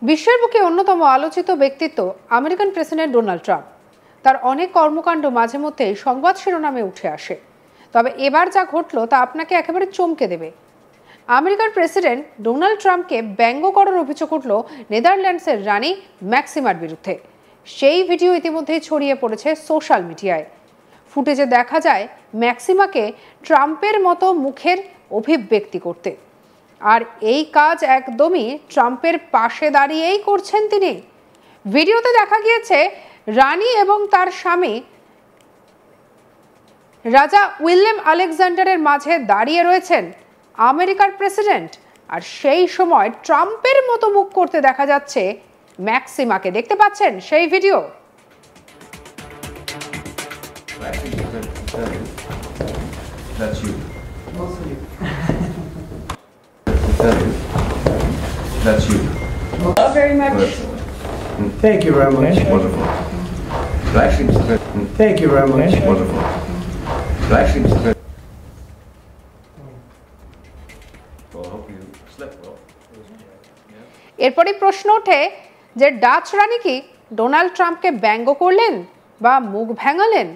বিশ্বের বুকে অন্যতম আলোচিত ব্যক্তিত্ব আমেরিকান প্রেসিডেন্ট ডোনাল্ড ট্রাম্প। তার অনেক কর্মকাণ্ড মাঝে মধ্যেই সংবাদ শিরোনামে উঠে আসে। তবে এবার যা ঘটল তা আপনাকে একেবারে চমকে দেবে। আমেরিকার প্রেসিডেন্ট ডোনাল্ড ট্রাম্পকে ব্যঙ্গ করার অভিযোগ উঠল নেদারল্যান্ডসের রানী ম্যাক্সিমার বিরুদ্ধে। সেই ভিডিও ইতিমধ্যেই ছড়িয়ে পড়েছে সোশ্যাল মিডিয়ায়। ফুটেজে দেখা যায় ম্যাক্সিমাকে ট্রাম্পের মতো মুখের অভিব্যক্তি করতে। আর এই কাজ একদমই ট্রাম্পের পাশে দাঁড়িয়েই করছেন তিনি। ভিডিওতে দেখা গিয়েছে রানী এবং তার স্বামী রাজা উইলিয়াম আলেকজান্ডারের মাঝে দাঁড়িয়ে রয়েছেন আমেরিকার প্রেসিডেন্ট, আর সেই সময় ট্রাম্পের মতো মুখ করতে দেখা যাচ্ছে ম্যাক্সিমাকে। দেখতে পাচ্ছেন সেই video. That's you. Very much. Thank you very much. Wonderful. Thank you very much. Wonderful. Well, I hope you slept well. এরপরই প্রশ্ন ওঠে যে ডাচ রানী কি ডোনাল্ড ট্রাম্পকে ব্যঙ্গ করলেন বা মুখ ভেঙালেন?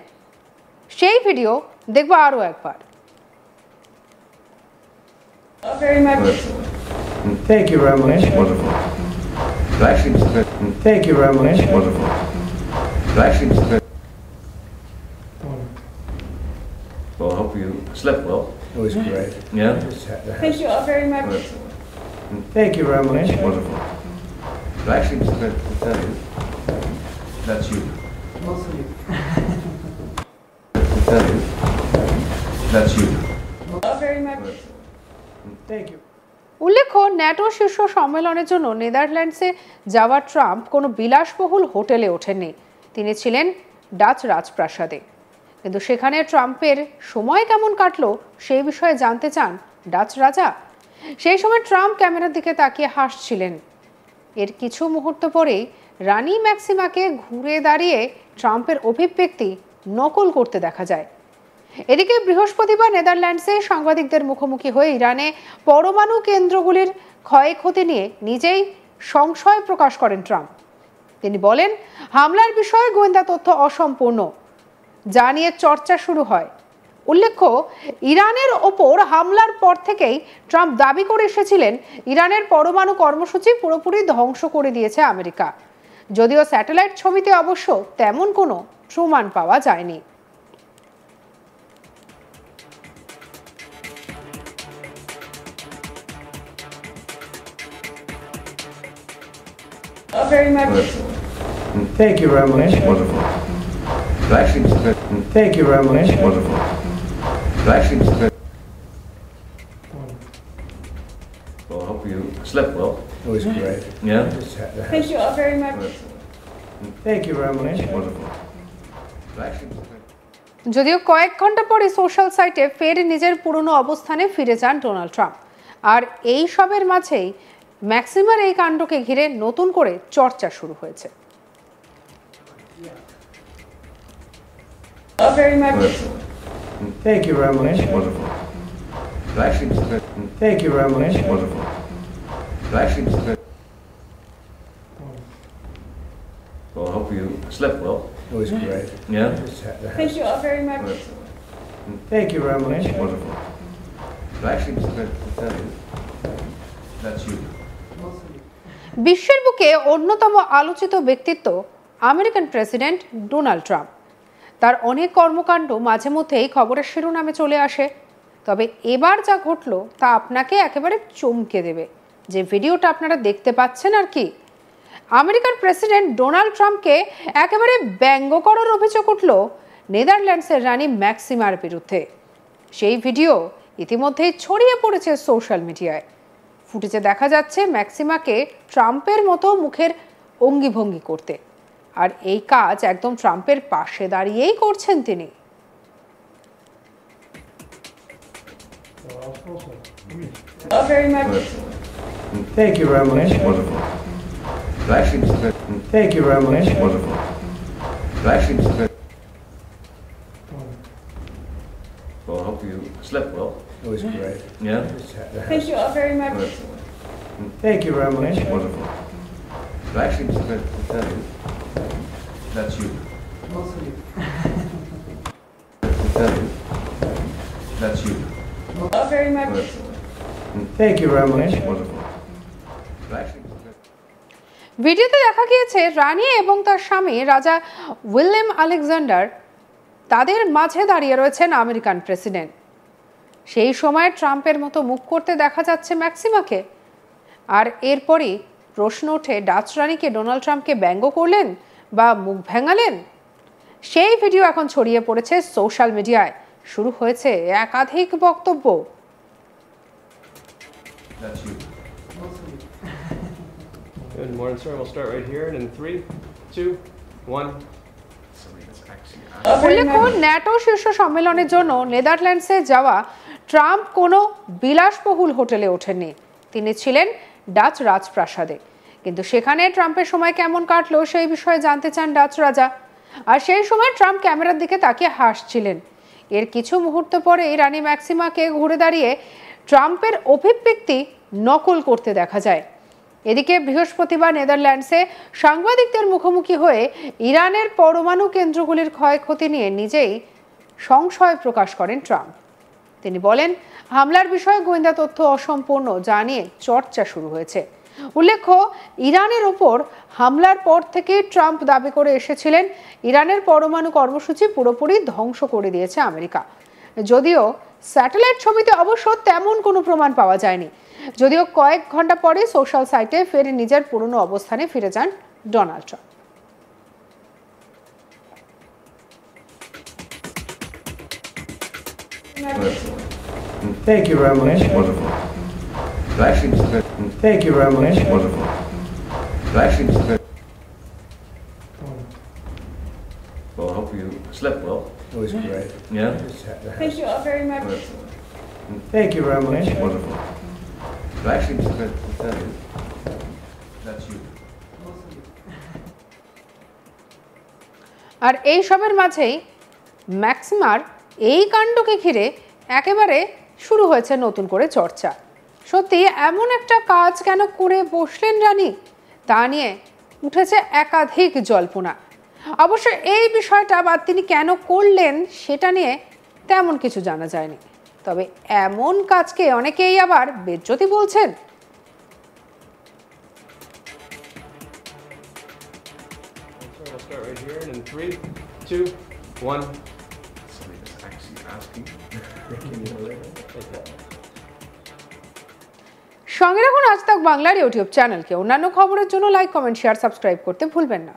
সেই ভিডিও দেখব আরো একবার। Very much. Thank you very much. Wonderful. Thank you very much. Wonderful. Well, I hope you slept well. It was great. Yeah. Thank you all very much. Thank you very much. Wonderful. That's you. That's you. Very much. Thank you. উল্লেখ্য, NATO শীর্ষ সম্মেলনের জন্য নেদারল্যান্ডসে যাওয়া Trump কোনো বিলাসবহুল হোটেলে ওঠেননি। তিনি ছিলেন ডাচ রাজপ্রাসাদে। কিন্তু সেখানে ট্রাম্পের সময় কেমন কাটলো সেই বিষয়ে জানতে চান ডাচ রাজা। সেই সময় ট্রাম্প ক্যামেরার দিকে তাকিয়ে হাসছিলেন। এর কিছু মুহূর্ত পরেই রানী ম্যাক্সিমাকে ঘুরে দাঁড়িয়ে ট্রাম্পের অভিব্যক্তি নকল করতে দেখা যায়। এদিকে বৃহস্পতিবার নেদারল্যান্ডসে সাংবাদিকদের মুখোমুখি হয়ে ইরানে পরমাণু কেন্দ্রগুলির ক্ষয়ক্ষতি নিয়ে নিজেই সংশয় প্রকাশ করেন ট্রাম্প। তিনি বলেন, হামলার বিষয়ে গোয়েন্দা তথ্য অসম্পূর্ণ, যা নিয়ে চর্চা শুরু হয়। উল্লেখ্য, ইরানের ওপর হামলার পর থেকেই ট্রাম্প দাবি করে এসেছিলেন ইরানের পরমাণু কর্মসূচি পুরোপুরি ধ্বংস করে দিয়েছে আমেরিকা। যদিও স্যাটেলাইট ছবিতে অবশ্য তেমন কোনো প্রমাণ পাওয়া যায়নি। Very much. Thank you very much. Wonderful. Thank you very much. Wonderful. Well, I hope you slept well. It was great. Yeah. Thank you all very much. Thank you very much. Wonderful. যদিও কয়েক ঘন্টা পরে social সাইটে ফের নিজের পুরনো অবস্থানে ফিরে যান ডোনাল্ড ট্রাম্প। আর এই সবের মাঝেই ম্যাক্সিমার এই কাণ্ডকে ঘিরে নতুন করে চর্চা শুরু হয়েছে। Very much. Thank you very much. Wonderful. Thank you very much. Wonderful. Well, I hope you slept well. It was great. Yeah. Thank you all very much. Thank you very much. Wonderful. That's you. বিশ্বের বুকে অন্যতম আলোচিত ব্যক্তিত্ব American president Donald Trump. তার অনেক কর্মকাণ্ড মাঝে মধ্যেই খবরের শিরোনামে চলে আসে। তবে এবার যা ঘটলো তা আপনাকে একেবারে চমকে দেবে। যে ভিডিওটা আপনারা দেখতে পাচ্ছেন আর কি, আমেরিকার প্রেসিডেন্ট ডোনাল্ড ট্রাম্পকে একেবারে ব্যঙ্গ করার অভিযোগ উঠল নেদারল্যান্ডসের রানী ম্যাক্সিমার বিরুদ্ধে। সেই ভিডিও ইতিমধ্যেই ছড়িয়ে পড়েছে সোশ্যাল মিডিয়ায়। ফুটেজে দেখা যাচ্ছে ম্যাক্সিমাকে ট্রাম্পের মতো মুখের অঙ্গিভঙ্গি করতে। আর এই কাজ একদম ট্রাম্পের পাশে দাঁড়িয়েই করছেন তিনি। Very much. Thank you very much. Wonderful. Thank you very much. Wonderful. Well, I hope you slept well. It was great. Yeah. Thank you all very much. Thank you very much. Wonderful. But actually, to tell you, that's you. To tell you, that's you. Very much. Thank you very much. Wonderful. But actually, ভিডিওতে দেখা গিয়েছে রানী এবং তার স্বামী রাজা William Alexander তাদের মাঝে দাঁড়িয়ে রয়েছেন আমেরিকান প্রেসিডেন্ট। সেই সময় ট্রাম্পের মতো মুখ করতে দেখা যাচ্ছে ম্যাক্সিমাকে। আর এরপরই প্রশ্ন ওঠে, ডাচ রানীকে ডোনাল্ড ট্রাম্পকে ব্যঙ্গ করলেন বা মুখ ভেঙালেন? সেই ভিডিও এখন ছড়িয়ে পড়েছে সোশ্যাল মিডিয়ায়। শুরু হয়েছে একাধিক বক্তব্য। that's you. Good morning, sir. We'll start right here. And in 3, 2, 1. Somebody that's actually উল্লেখ্য, ন্যাটো শীর্ষ সম্মেলনের জন্য নেদারল্যান্ডসে যাওয়া ট্রাম্প কোনো বিলাসবহুল হোটেলে ওঠেননি। তিনি ছিলেন ডাচ রাজপ্রাসাদে। কিন্তু সেখানে ট্রাম্পের সময় কেমন কাটলো সেই বিষয়ে জানতে চান ডাচ রাজা। আর সেই সময় ট্রাম্প ক্যামেরার দিকে তাকিয়ে হাসছিলেন। এর কিছু মুহূর্ত পরে রানী ম্যাক্সিমাকে ঘুরে দাঁড়িয়ে ট্রাম্পের অভিব্যক্তি নকল করতে দেখা যায়। এদিকে বৃহস্পতিবার নেদারল্যান্ডসে সাংবাদিকদের মুখোমুখি হয়ে ইরানের পরমাণু কেন্দ্রগুলির ক্ষয়ক্ষতি নিয়ে নিজেই সংশয় প্রকাশ করেন ট্রাম্প। তিনি বলেন, হামলার বিষয়ে গোয়েন্দা তথ্য অসম্পূর্ণ, যা নিয়ে চর্চা শুরু হয়েছে। উল্লেখ্য, ইরানের ওপর হামলার পর থেকে ট্রাম্প দাবি করে এসেছিলেন ইরানের পরমাণু কর্মসূচি পুরোপুরি ধ্বংস করে দিয়েছে আমেরিকা। যদিও স্যাটেলাইট ছবিতে অবশ্য তেমন কোনো প্রমাণ পাওয়া যায়নি। যদিও কয়েক ঘন্টা পরে সোশ্যাল সাইটে ফের নিজের পুরনো অবস্থানে ফিরে যান Donald Trump. wonderful. Thank you very much. Wonderful. But actually, Thank you very much. wonderful. But actually, well, I hope you slept well. It was great. Yeah. Thank you all very much. Wonderful. Thank you very much. Wonderful. But actually, to tell you, that's you. আর এই সবের মাঝেই ম্যাক্সিমার এই কাণ্ডকে ঘিরে একেবারে শুরু হয়েছে নতুন করে চর্চা। সত্যি এমন একটা কাজ কেন করে বসলেন রানী, তা নিয়ে উঠেছে একাধিক জল্পনা। অবশ্য এই বিষয়টা বা তিনি কেন করলেন সেটা নিয়ে তেমন কিছু জানা যায়নি। তবে এমন কাজকে অনেকেই আবার বেজ্জতি বলছেন। Sir, we'll start right here. And in 3, 2, 1. Somebody that's actually asking. সঙ্গে রাখুন আজ তাক বাংলার ইউটিউব চ্যানেলকে। অন্যান্য খবরের জন্য লাইক, কমেন্ট, শেয়ার, সাবস্ক্রাইব করতে ভুলবেন না।